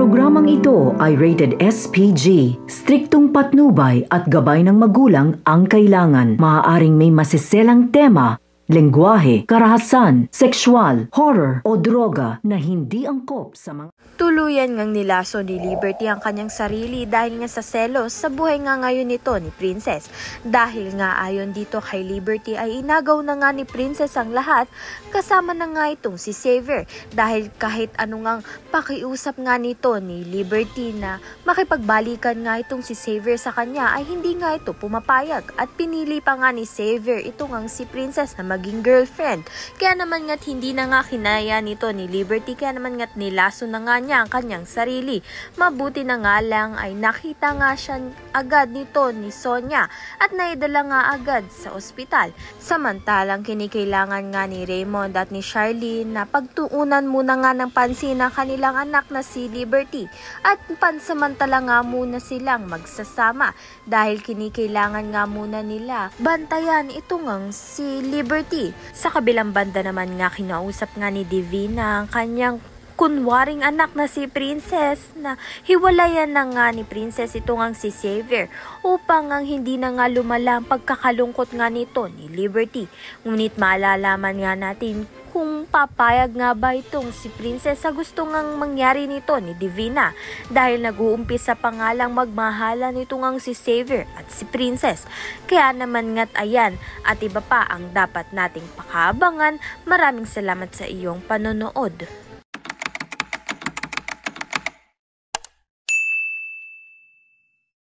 programang ito ay rated SPG. Striktong patnubay at gabay ng magulang ang kailangan. Maaaring may masiselang tema, lengguwahe, karahasan, sexual, horror o droga na hindi angkop sa mga... Tuluyan ngang nilaso ni Liberty ang kanyang sarili dahil nga sa selos sa buhay nga ngayon nito ni Princess. Dahil nga ayon dito kay Liberty ay inagaw na nga ni Princess ang lahat, kasama na nga itong si Xavier. Dahil kahit ano ngang pakiusap nga nito ni Liberty na makipagbalikan nga itong si Xavier sa kanya ay hindi nga ito pumapayag. At pinili pa nga ni Xavier ito ngang si Princess na maging girlfriend. Kaya naman nga't hindi na nga kinaya nito ni Liberty, kaya naman nga't nilaso na nga niya ang kanyang sarili. Mabuti na nga lang ay nakita nga siya agad nito ni Sonia at naidala nga agad sa ospital. Samantalang kinikailangan nga ni Raymond at ni Charlene na pagtuunan muna nga ng pansin ang kanilang anak na si Liberty at pansamantala nga muna silang magsasama dahil kinikailangan nga muna nila bantayan ito ngang si Liberty. Sa kabilang banda naman nga kinausap nga ni Divina ang kanyang kunwaring anak na si Princess na hiwalayan na nga ni Princess ito ngang si Xavier upang ang hindi na nga lumala ang pagkakalungkot nga nito ni Liberty. Ngunit malalaman nga natin kung papayag nga ba itong si Princess sa gusto ngang mangyari nito ni Divina dahil nag-uumpisa pa nga lang magmahalan nito ngang si Xavier at si Princess. Kaya naman nga't ayan at iba pa ang dapat nating pakaabangan. Maraming salamat sa iyong panonood.